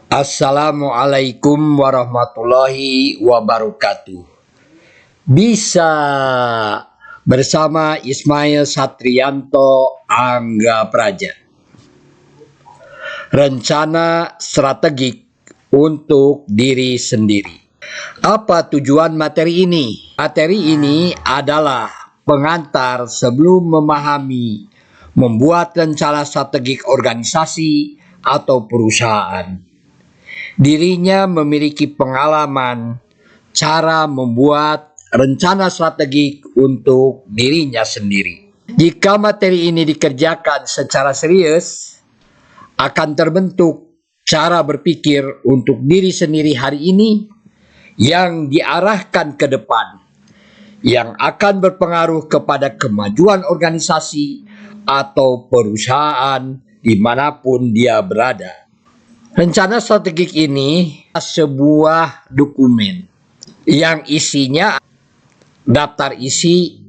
Assalamualaikum warahmatullahi wabarakatuh. Bisa bersama Ismail Satrianto Angga Praja. Rencana strategik untuk diri sendiri. Apa tujuan materi ini? Materi ini adalah pengantar sebelum memahami membuat rencana strategik organisasi atau perusahaan. Dirinya memiliki pengalaman cara membuat rencana strategik untuk dirinya sendiri. Jika materi ini dikerjakan secara serius, akan terbentuk cara berpikir untuk diri sendiri hari ini yang diarahkan ke depan, yang akan berpengaruh kepada kemajuan organisasi atau perusahaan dimanapun dia berada. Rencana strategik ini sebuah dokumen yang isinya daftar isi,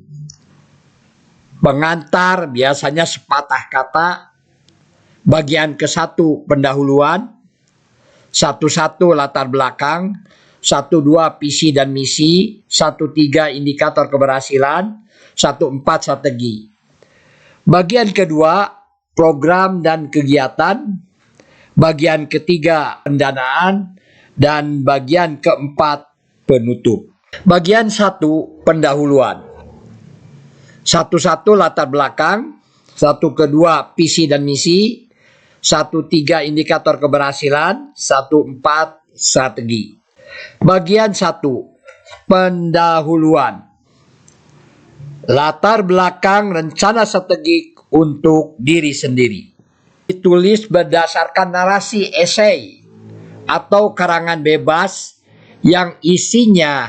pengantar biasanya sepatah kata, bagian ke-1 pendahuluan, 1.1 latar belakang, 1.2 visi dan misi, 1.3 indikator keberhasilan, 1.4 strategi. Bagian kedua program dan kegiatan, bagian ketiga pendanaan, dan bagian keempat penutup. Bagian 1 pendahuluan. 1.1 latar belakang, 1.2 visi dan misi, 1.3 indikator keberhasilan, 1.4 strategi. Bagian 1 pendahuluan. Latar belakang rencana strategik untuk diri sendiri. Ditulis berdasarkan narasi esai atau karangan bebas yang isinya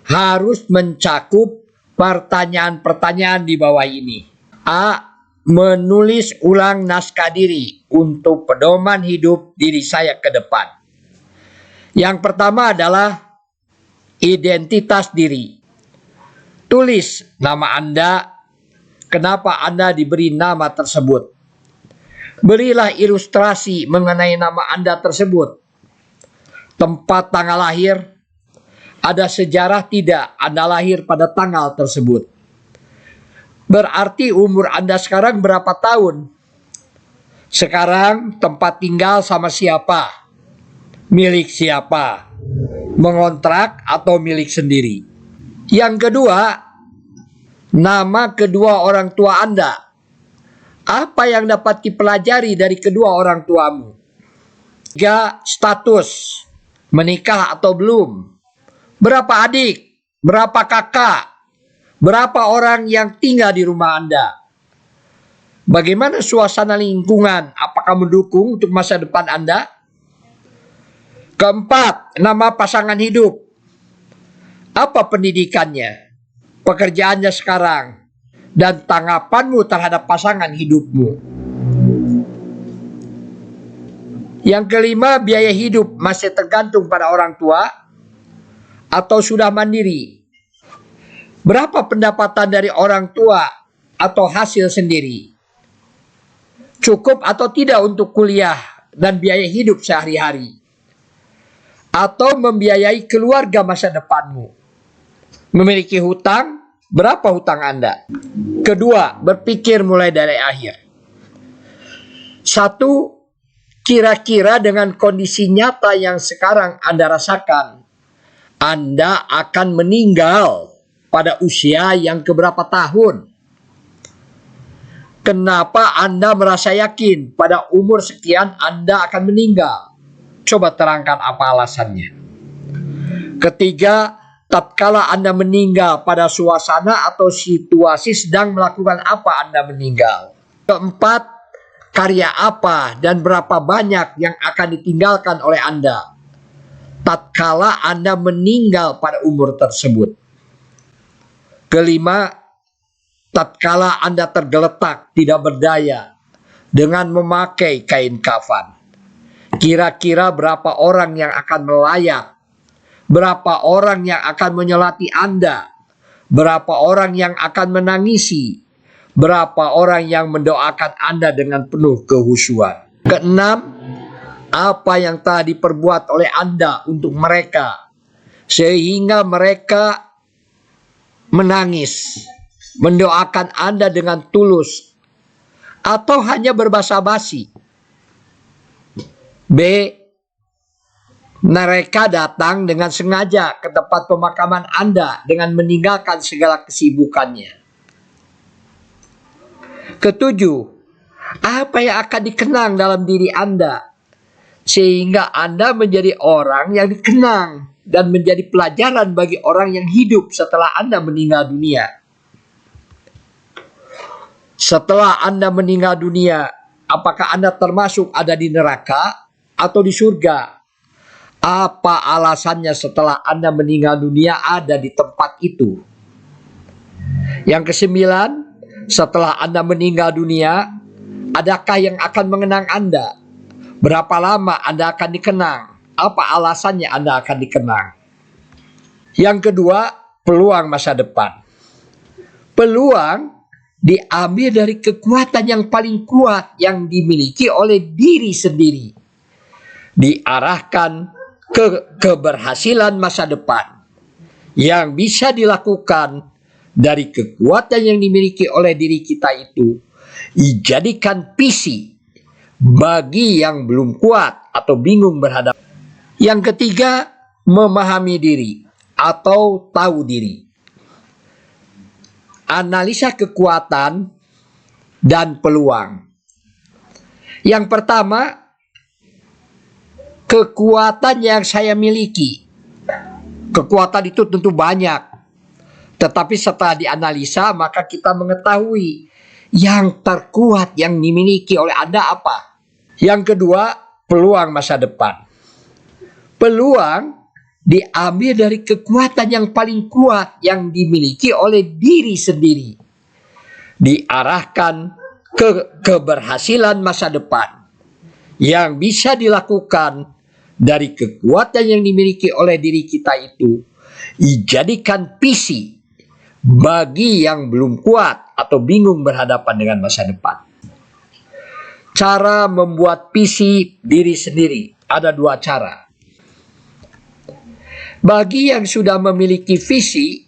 harus mencakup pertanyaan-pertanyaan di bawah ini. A. Menulis ulang naskah diri untuk pedoman hidup diri saya ke depan. Yang pertama adalah identitas diri. Tulis nama Anda, kenapa Anda diberi nama tersebut. Berilah ilustrasi mengenai nama Anda tersebut. Tempat tanggal lahir, ada sejarah tidak Anda lahir pada tanggal tersebut. Berarti umur Anda sekarang berapa tahun? Sekarang tempat tinggal sama siapa? Milik siapa? Mengontrak atau milik sendiri? Yang kedua, nama kedua orang tua Anda. Apa yang dapat dipelajari dari kedua orang tuamu? 3. Status, menikah atau belum? Berapa adik? Berapa kakak? Berapa orang yang tinggal di rumah Anda? Bagaimana suasana lingkungan? Apakah mendukung untuk masa depan Anda? Keempat, nama pasangan hidup. Apa pendidikannya? Pekerjaannya sekarang? Dan tanggapanmu terhadap pasangan hidupmu. Yang kelima, biaya hidup masih tergantung pada orang tua atau sudah mandiri. Berapa pendapatan dari orang tua atau hasil sendiri? Cukup atau tidak untuk kuliah dan biaya hidup sehari-hari? Atau membiayai keluarga masa depanmu? Memiliki hutang? Berapa hutang Anda? Kedua, berpikir mulai dari akhir. 1. Kira-kira dengan kondisi nyata yang sekarang Anda rasakan, Anda akan meninggal pada usia yang keberapa tahun? Kenapa Anda merasa yakin pada umur sekian Anda akan meninggal? Coba terangkan apa alasannya. Ketiga, tatkala Anda meninggal, pada suasana atau situasi sedang melakukan apa Anda meninggal? Keempat, karya apa dan berapa banyak yang akan ditinggalkan oleh Anda tatkala Anda meninggal pada umur tersebut? Kelima, tatkala Anda tergeletak tidak berdaya dengan memakai kain kafan, kira-kira berapa orang yang akan melayat? Berapa orang yang akan menyolati Anda? Berapa orang yang akan menangisi? Berapa orang yang mendoakan Anda dengan penuh kehusuan? Keenam, apa yang telah diperbuat oleh Anda untuk mereka, sehingga mereka menangis, mendoakan Anda dengan tulus, atau hanya berbasa-basi. B. Mereka datang dengan sengaja ke tempat pemakaman Anda dengan meninggalkan segala kesibukannya. Ketujuh, apa yang akan dikenang dalam diri Anda, sehingga Anda menjadi orang yang dikenang dan menjadi pelajaran bagi orang yang hidup setelah Anda meninggal dunia. Setelah Anda meninggal dunia, apakah Anda termasuk ada di neraka atau di surga? Apa alasannya setelah Anda meninggal dunia ada di tempat itu? Yang kesembilan, setelah Anda meninggal dunia, adakah yang akan mengenang Anda? Berapa lama Anda akan dikenang? Apa alasannya Anda akan dikenang? Yang kedua, peluang masa depan. Peluang diambil dari kekuatan yang paling kuat yang dimiliki oleh diri sendiri, diarahkan ke keberhasilan masa depan yang bisa dilakukan dari kekuatan yang dimiliki oleh diri kita itu, dijadikan visi bagi yang belum kuat atau bingung berhadapan. Yang ketiga, memahami diri atau tahu diri. Analisa kekuatan dan peluang. Yang pertama, kekuatan yang saya miliki. Kekuatan itu tentu banyak, tetapi setelah dianalisa maka kita mengetahui yang terkuat yang dimiliki oleh Anda apa. Yang kedua, peluang masa depan. Peluang diambil dari kekuatan yang paling kuat yang dimiliki oleh diri sendiri, diarahkan ke keberhasilan masa depan yang bisa dilakukan dari kekuatan yang dimiliki oleh diri kita itu, dijadikan visi bagi yang belum kuat atau bingung berhadapan dengan masa depan. Cara membuat visi diri sendiri ada dua cara. Bagi yang sudah memiliki visi,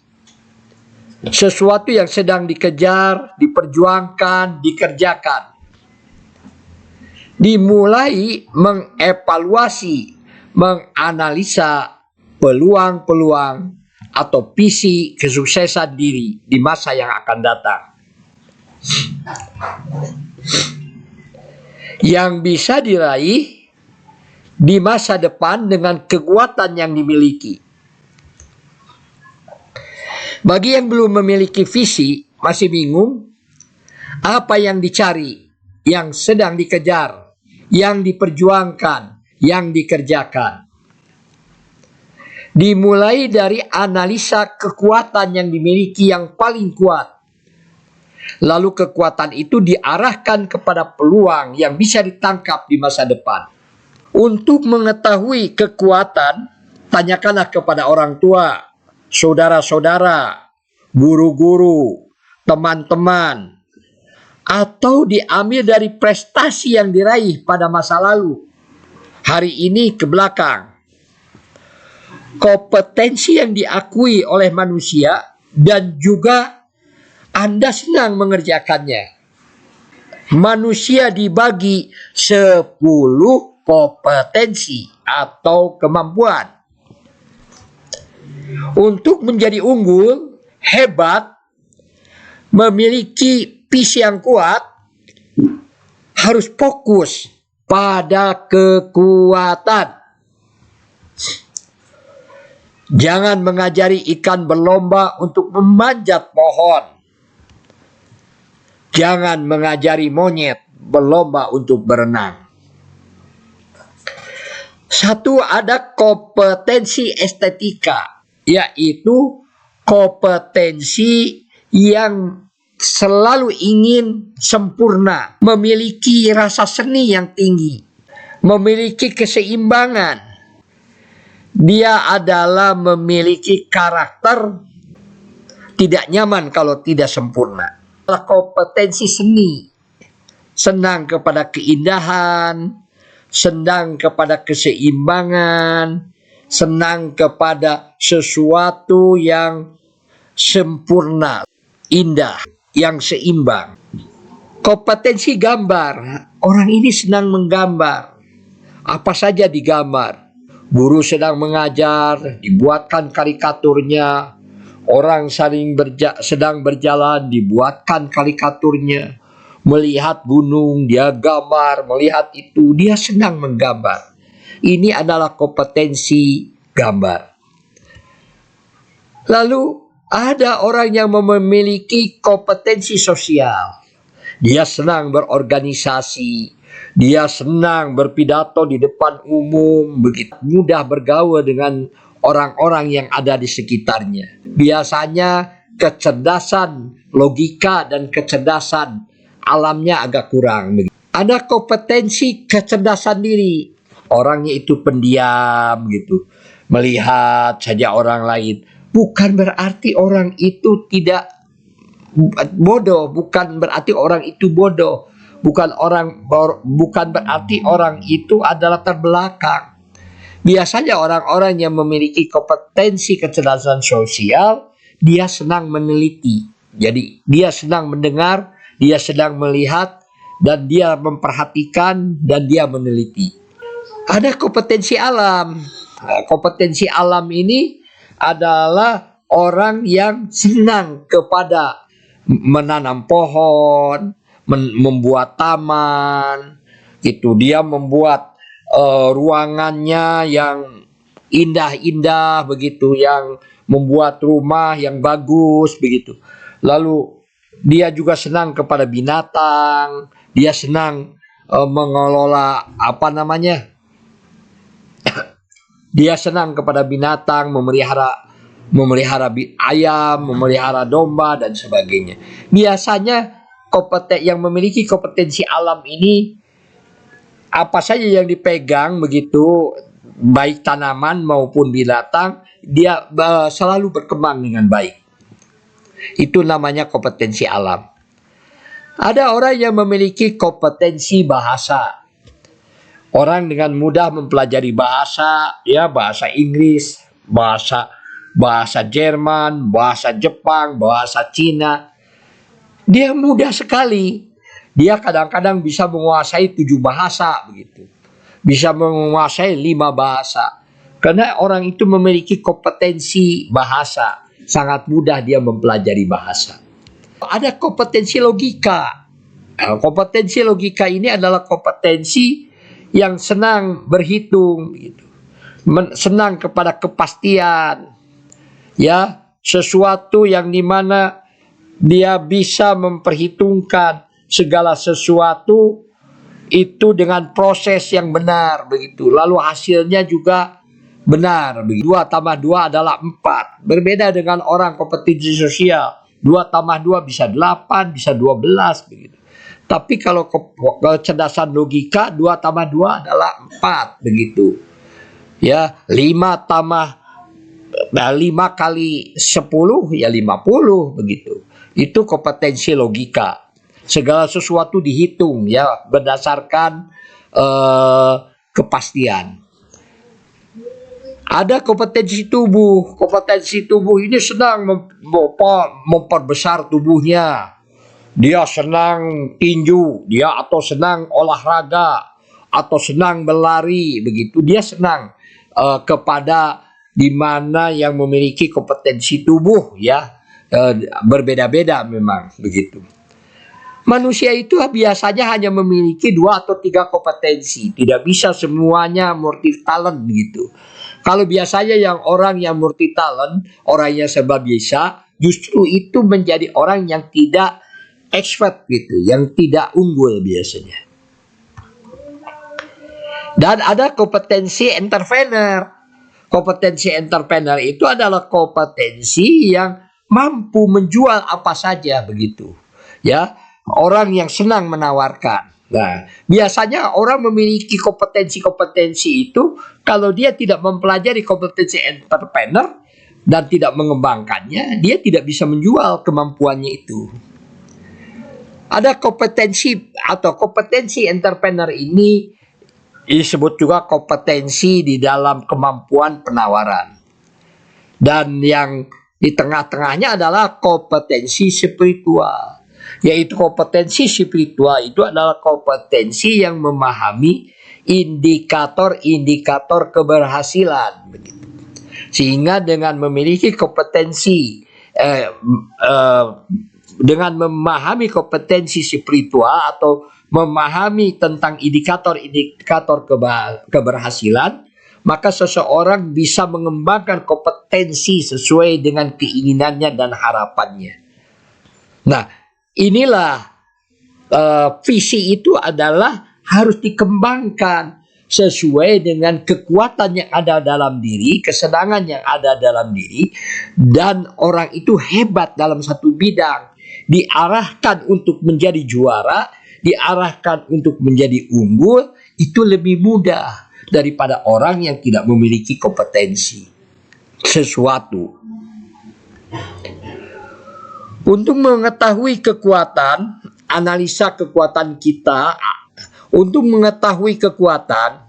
sesuatu yang sedang dikejar, diperjuangkan, dikerjakan, dimulai mengevaluasi, menganalisa peluang-peluang atau visi kesuksesan diri di masa yang akan datang, yang bisa diraih di masa depan dengan kekuatan yang dimiliki. Bagi yang belum memiliki visi, masih bingung apa yang dicari, yang sedang dikejar, yang diperjuangkan, yang dikerjakan. Dimulai dari analisa kekuatan yang dimiliki yang paling kuat. Lalu kekuatan itu diarahkan kepada peluang yang bisa ditangkap di masa depan. Untuk mengetahui kekuatan, tanyakanlah kepada orang tua, saudara-saudara, guru-guru, teman-teman, atau diambil dari prestasi yang diraih pada masa lalu, hari ini ke belakang. Kompetensi yang diakui oleh manusia dan juga Anda senang mengerjakannya. Manusia dibagi 10 kompetensi atau kemampuan. Untuk menjadi unggul, hebat, memiliki visi yang kuat, harus fokus pada kekuatan. Jangan mengajari ikan berlomba untuk memanjat pohon. Jangan mengajari monyet berlomba untuk berenang. Satu, ada kompetensi estetika, yaitu kompetensi yang selalu ingin sempurna, memiliki rasa seni yang tinggi, memiliki keseimbangan. Dia adalah memiliki karakter tidak nyaman kalau tidak sempurna. Kompetensi seni, senang kepada keindahan, senang kepada keseimbangan, senang kepada sesuatu yang sempurna, indah, yang seimbang. Kompetensi gambar, orang ini senang menggambar. Apa saja digambar. Guru sedang mengajar, dibuatkan karikaturnya. Orang sedang berjalan, dibuatkan karikaturnya. Melihat gunung, dia gambar. Melihat itu, dia senang menggambar. Ini adalah kompetensi gambar. Lalu ada orang yang memiliki kompetensi sosial. Dia senang berorganisasi. Dia senang berpidato di depan umum. Begitu mudah bergaul dengan orang-orang yang ada di sekitarnya. Biasanya kecerdasan, logika dan kecerdasan alamnya agak kurang. Ada kompetensi kecerdasan diri. Orangnya itu pendiam gitu. Melihat saja orang lain. Bukan berarti orang itu tidak bodoh, bukan berarti orang itu bodoh. Bukan berarti orang itu adalah terbelakang. Biasanya orang-orang yang memiliki kompetensi kecerdasan sosial, dia senang meneliti. Jadi dia senang mendengar, dia sedang melihat, dan dia memperhatikan, dan dia meneliti. Ada kompetensi alam. Kompetensi alam ini adalah orang yang senang kepada menanam pohon, membuat taman, gitu. Dia membuat ruangannya yang indah-indah begitu, yang membuat rumah yang bagus begitu. Lalu dia juga senang kepada binatang, dia senang mengelola dia senang kepada binatang, memelihara ayam, memelihara domba dan sebagainya. Biasanya yang memiliki kompetensi alam ini, apa saja yang dipegang begitu, baik tanaman maupun binatang, dia selalu berkembang dengan baik. Itu namanya kompetensi alam. Ada orang yang memiliki kompetensi bahasa. Orang dengan mudah mempelajari bahasa, ya bahasa Inggris, bahasa Jerman, bahasa Jepang, bahasa Cina. Dia mudah sekali. Dia kadang-kadang bisa menguasai 7 bahasa begitu. Bisa menguasai 5 bahasa. Karena orang itu memiliki kompetensi bahasa. Sangat mudah dia mempelajari bahasa. Ada kompetensi logika. Kompetensi logika ini adalah kompetensi yang senang berhitung gitu. Senang kepada kepastian. Ya, sesuatu yang dimana dia bisa memperhitungkan segala sesuatu itu dengan proses yang benar begitu. Lalu hasilnya juga benar begitu. 2 tambah 2 adalah 4. Berbeda dengan orang kompetensi sosial. 2 tambah 2 bisa 8, bisa 12 begitu. Tapi kalau kecerdasan logika, 2 tambah 2 adalah 4 begitu. Ya, 5 kali 10 ya 50 begitu. Itu kompetensi logika. Segala sesuatu dihitung ya berdasarkan kepastian. Ada kompetensi tubuh. Kompetensi tubuh ini senang memperbesar tubuhnya. Dia senang tinju, atau senang olahraga, atau senang berlari begitu. Dia senang kepada di mana yang memiliki kompetensi tubuh ya. Berbeda-beda memang begitu. Manusia itu biasanya hanya memiliki 2 atau 3 kompetensi. Tidak bisa semuanya multi talent gitu. Kalau biasanya orang yang multi talent, orang yang serba bisa, justru itu menjadi orang yang tidak expert gitu, yang tidak unggul biasanya. Dan ada kompetensi entrepreneur. Kompetensi entrepreneur itu adalah kompetensi yang mampu menjual apa saja begitu. Ya, orang yang senang menawarkan. Nah, biasanya orang memiliki kompetensi-kompetensi itu kalau dia tidak mempelajari kompetensi entrepreneur dan tidak mengembangkannya, dia tidak bisa menjual kemampuannya itu. Ada kompetensi entrepreneur ini disebut juga kompetensi di dalam kemampuan penawaran. Dan yang di tengah-tengahnya adalah kompetensi spiritual. Yaitu kompetensi spiritual itu adalah kompetensi yang memahami indikator-indikator keberhasilan. Sehingga dengan memiliki kompetensi, dengan memahami kompetensi spiritual atau memahami tentang indikator-indikator keberhasilan, maka seseorang bisa mengembangkan kompetensi sesuai dengan keinginannya dan harapannya. Nah, inilah visi itu adalah harus dikembangkan sesuai dengan kekuatan yang ada dalam diri, kesenangan yang ada dalam diri, dan orang itu hebat dalam satu bidang, diarahkan untuk menjadi juara, diarahkan untuk menjadi unggul, itu lebih mudah daripada orang yang tidak memiliki kompetensi sesuatu. Untuk mengetahui kekuatan, analisa kekuatan kita, untuk mengetahui kekuatan,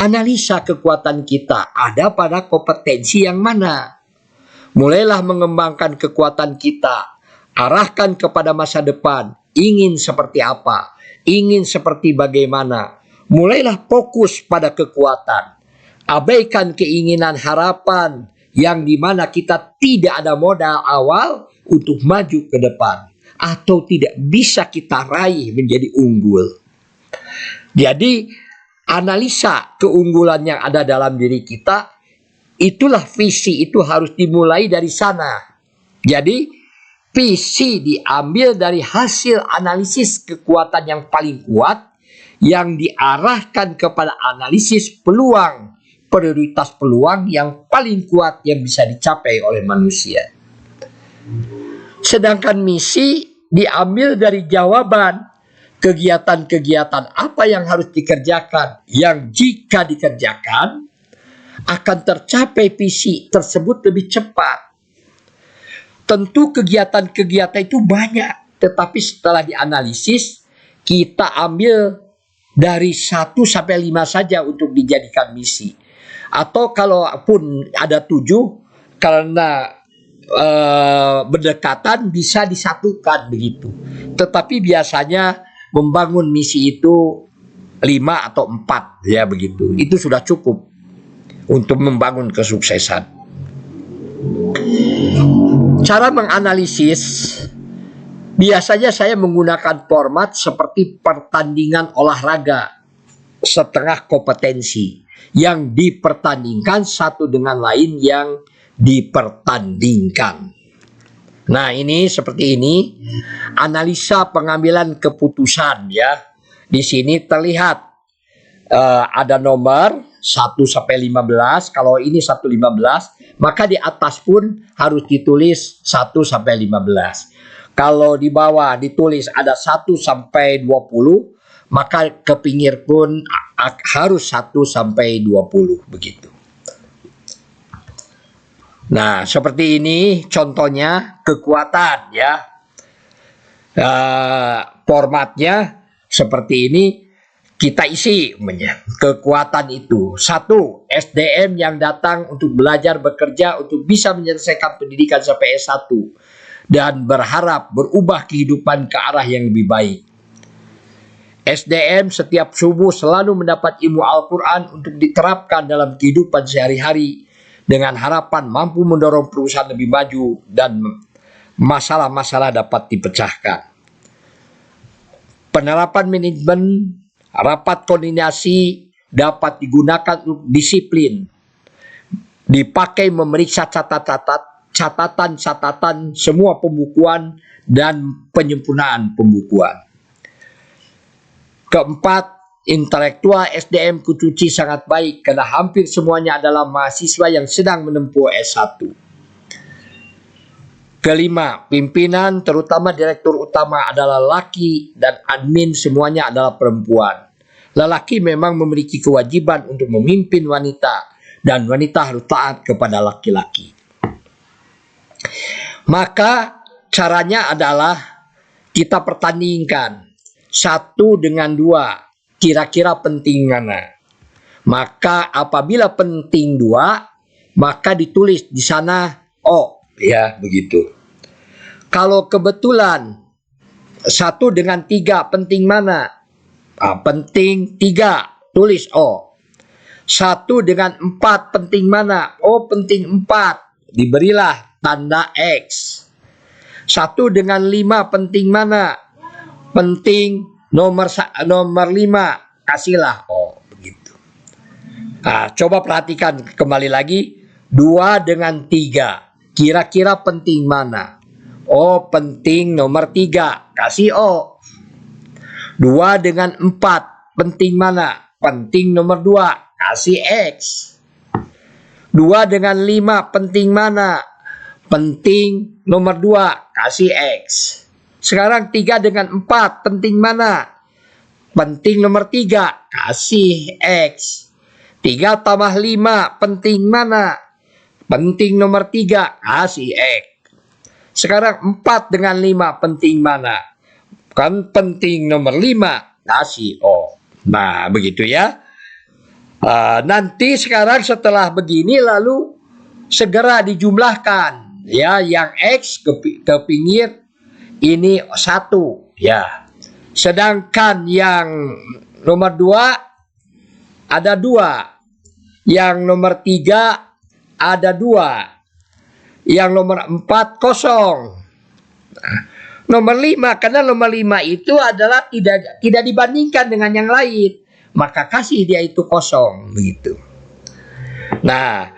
analisa kekuatan kita ada pada kompetensi yang mana. Mulailah mengembangkan kekuatan kita, arahkan kepada masa depan, ingin seperti apa, ingin seperti bagaimana. Mulailah fokus pada kekuatan, abaikan keinginan harapan yang dimana kita tidak ada modal awal untuk maju ke depan, atau tidak bisa kita raih menjadi unggul. Jadi analisa keunggulan yang ada dalam diri kita, itulah visi itu harus dimulai dari sana. Jadi visi diambil dari hasil analisis kekuatan yang paling kuat, yang diarahkan kepada analisis peluang, prioritas peluang yang paling kuat yang bisa dicapai oleh manusia. Sedangkan misi diambil dari jawaban kegiatan-kegiatan apa yang harus dikerjakan, yang jika dikerjakan akan tercapai visi tersebut lebih cepat. Tentu kegiatan-kegiatan itu banyak, tetapi setelah dianalisis kita ambil dari 1 sampai 5 saja untuk dijadikan misi. Atau kalaupun ada 7, karena berdekatan bisa disatukan begitu. Tetapi biasanya membangun misi itu 5 atau 4 ya begitu. Itu sudah cukup untuk membangun kesuksesan. Cara menganalisis, biasanya saya menggunakan format seperti pertandingan olahraga setengah kompetensi yang dipertandingkan satu dengan lain yang dipertandingkan. Nah, ini seperti ini analisa pengambilan keputusan ya. Di sini terlihat ada nomor 1 sampai 15. Kalau ini 1 15, maka di atas pun harus ditulis 1 sampai 15. Kalau di bawah ditulis ada 1 sampai 20, maka ke pinggir pun harus 1 sampai 20 begitu. Nah, seperti ini contohnya kekuatan ya. Formatnya seperti ini, kita isi kekuatan itu. 1. SDM yang datang untuk belajar bekerja untuk bisa menyelesaikan pendidikan sampai S1 dan berharap berubah kehidupan ke arah yang lebih baik. SDM setiap subuh selalu mendapat ilmu Al-Quran untuk diterapkan dalam kehidupan sehari-hari dengan harapan mampu mendorong perusahaan lebih maju dan masalah-masalah dapat dipecahkan. Penerapan manajemen rapat koordinasi dapat digunakan untuk disiplin, dipakai memeriksa catatan semua pembukuan dan penyempurnaan pembukuan. Keempat, intelektual SDM Kucuci sangat baik karena hampir semuanya adalah mahasiswa yang sedang menempuh S1. Kelima, pimpinan terutama direktur utama adalah laki dan admin semuanya adalah perempuan. Lelaki memang memiliki kewajiban untuk memimpin wanita dan wanita harus taat kepada laki-laki. Maka caranya adalah kita pertandingkan 1 dengan 2. Kira-kira penting mana? Maka apabila penting 2, maka ditulis di sana O, ya begitu. Kalau kebetulan 1 dengan 3 penting mana? Penting 3, tulis O. 1 dengan 4 penting mana? Oh, penting 4, diberilah tanda X. 1 dengan 5 penting mana? Penting nomor 5, kasihlah O, begitu. Nah, coba perhatikan kembali lagi. 2 dengan 3, kira-kira penting mana? Oh, penting nomor 3, kasih O. 2 dengan 4, penting mana? Penting nomor 2, kasih X. 2 dengan 5, penting mana? Penting nomor 2, kasih X. Sekarang 3 dengan 4, penting mana? Penting nomor 3, kasih X. 3 tambah 5, penting mana? Penting nomor 3, kasih X. Sekarang 4 dengan 5, penting mana? Kan penting nomor 5, kasih O. Nah, begitu ya. Nanti sekarang setelah begini lalu segera dijumlahkan. Ya, yang X ke pinggir ini 1. Ya. Sedangkan yang nomor 2 ada 2. Yang nomor 3 ada 2. Yang nomor 4 kosong. Nomor 5, karena nomor 5 itu adalah tidak dibandingkan dengan yang lain, maka kasih dia itu kosong, begitu. Nah,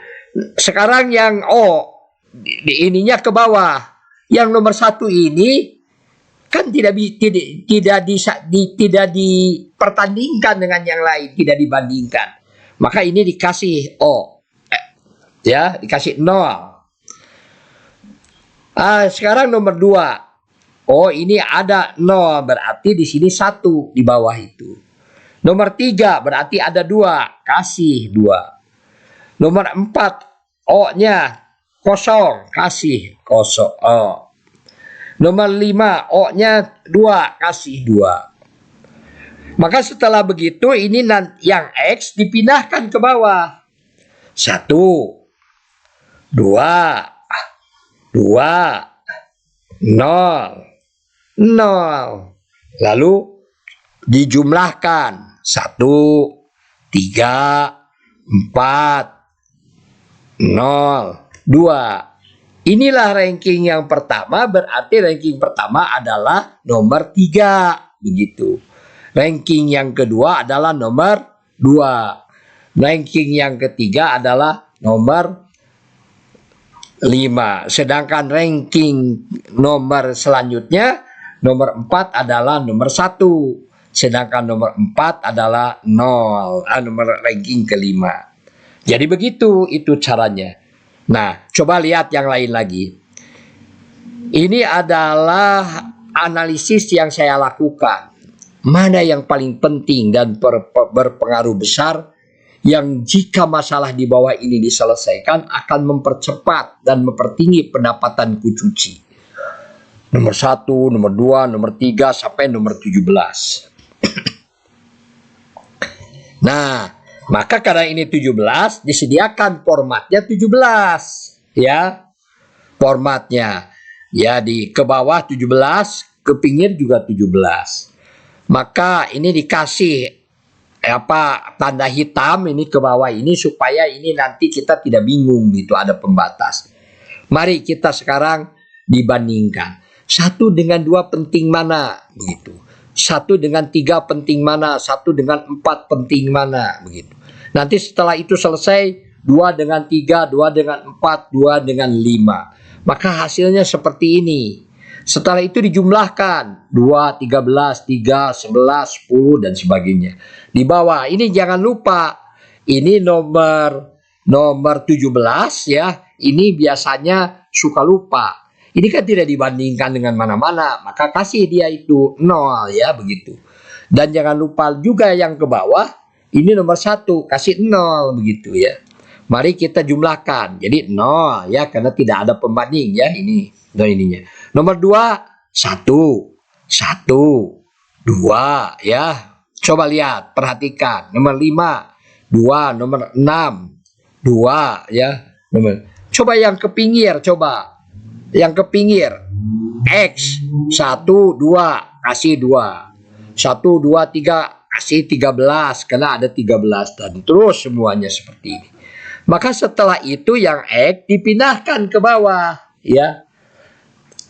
sekarang yang O ininya ke bawah. Yang nomor 1 ini kan tidak dipertandingkan dengan yang lain, tidak dibandingkan. Maka ini dikasih O. Ya, dikasih 0. Sekarang nomor 2. Oh, ini ada 0, berarti di sini 1 di bawah itu. Nomor 3 berarti ada 2, kasih 2. Nomor 4, O-nya kosong, kasih kosong. O. Nomor 5, O-nya 2, kasih 2. Maka setelah begitu ini yang X dipindahkan ke bawah. 1, 2, 0, 0. Lalu dijumlahkan 1, 3, 4, 0, 2. Inilah ranking yang pertama, berarti ranking pertama adalah nomor 3, begitu. Ranking yang kedua adalah nomor 2. Ranking yang ketiga adalah nomor 5. Sedangkan ranking nomor selanjutnya, nomor 4 adalah nomor 1. Sedangkan nomor 4 adalah 0. Nomor ranking kelima. Jadi begitu itu caranya. Nah, coba lihat yang lain lagi. Ini adalah analisis yang saya lakukan. Mana yang paling penting dan berpengaruh besar, yang jika masalah di bawah ini diselesaikan akan mempercepat dan mempertinggi pendapatan Kucuci. Nomor 1, nomor 2, nomor 3 sampai nomor 17. Nah, maka karena ini 17 disediakan formatnya 17, ya. Formatnya ya di ke bawah 17, ke pinggir juga 17. Maka ini dikasih tanda hitam ini ke bawah ini supaya ini nanti kita tidak bingung gitu, ada pembatas. Mari kita sekarang dibandingkan. 1 dengan 2 penting mana begitu. 1 dengan 3 penting mana, 1 dengan 4 penting mana begitu. Nanti setelah itu selesai 2 dengan 3, 2 dengan 4, 2 dengan 5. Maka hasilnya seperti ini. Setelah itu dijumlahkan 2, 13, 3, 11, 10 dan sebagainya. Di bawah ini jangan lupa ini nomor 17 ya. Ini biasanya suka lupa. Ini kan tidak dibandingkan dengan mana-mana, maka kasih dia itu 0 ya begitu. Dan jangan lupa juga yang ke bawah ini nomor 1 kasih 0 begitu ya. Mari kita jumlahkan. Jadi 0 ya karena tidak ada pembanding ya ini. Nah ininya. Nomor 2 1 1 2 ya. Coba lihat, perhatikan. Nomor 5 2, nomor 6, 2 ya. Coba yang ke pinggir, coba. Yang ke pinggir. X 1, 2, kasih 2. 1, 2, 3, kasih 13 karena ada 13 dan terus semuanya seperti ini. Maka setelah itu yang X dipindahkan ke bawah ya.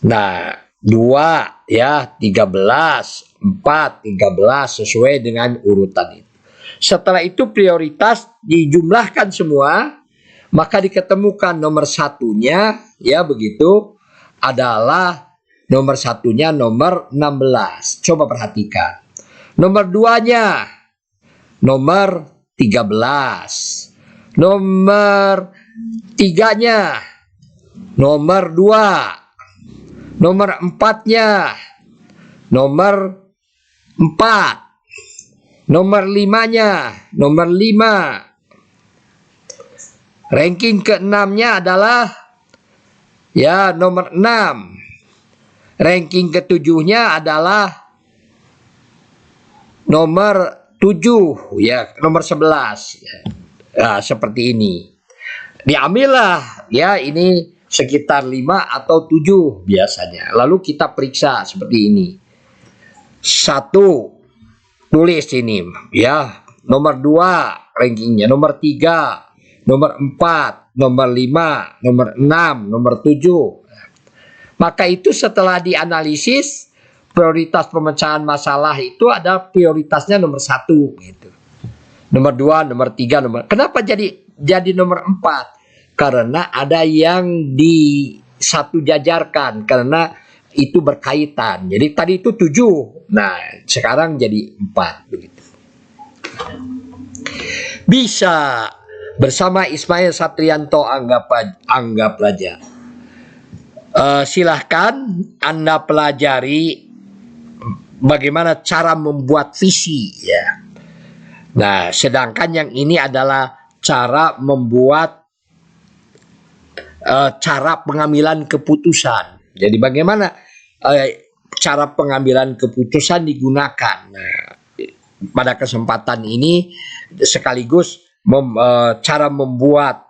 Nah, 2 ya, 13, 4, 13 sesuai dengan urutan itu. Setelah itu prioritas dijumlahkan semua, maka diketemukan nomor satunya ya begitu adalah nomor satunya nomor 16. Coba perhatikan. Nomor 2-nya nomor 13. Nomor 3-nya nomor 2. Nomor 4-nya nomor 4. Nomor 5-nya nomor 5. Ranking ke-6-nya adalah ya nomor 6. Ranking ke-7-nya adalah nomor 7 ya, nomor 11 ya. Nah, seperti ini. Diambillah ya ini sekitar 5 atau 7 biasanya. Lalu kita periksa seperti ini. 1 tulis ini ya, nomor 2 rankingnya, nomor 3, nomor 4, nomor 5, nomor 6, nomor 7. Maka itu setelah dianalisis, prioritas pemecahan masalah itu ada prioritasnya nomor 1 gitu. Nomor 2, nomor 3, nomor. Kenapa jadi nomor 4? Karena ada yang di satu jajarkan karena itu berkaitan. Jadi tadi itu 7. Nah, sekarang jadi 4 begitu. Bisa bersama Ismail Satrianto anggap aja. Silahkan Anda pelajari bagaimana cara membuat visi ya. Nah, sedangkan yang ini adalah cara membuat cara pengambilan keputusan. Jadi bagaimana cara pengambilan keputusan digunakan. Nah, pada kesempatan ini sekaligus cara membuat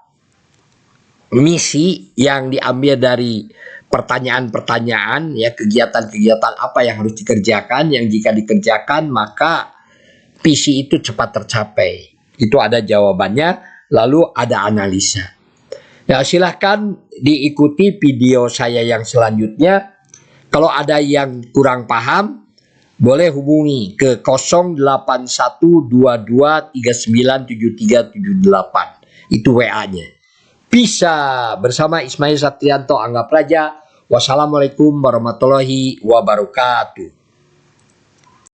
misi yang diambil dari pertanyaan-pertanyaan ya, kegiatan-kegiatan apa yang harus dikerjakan, yang jika dikerjakan maka visi itu cepat tercapai. Itu ada jawabannya, lalu ada analisa. Ya, silahkan diikuti video saya yang selanjutnya. Kalau ada yang kurang paham, boleh hubungi ke 08122397378. Itu WA-nya. Bisa bersama Ismail Satrianto anggap raja. Wassalamualaikum warahmatullahi wabarakatuh.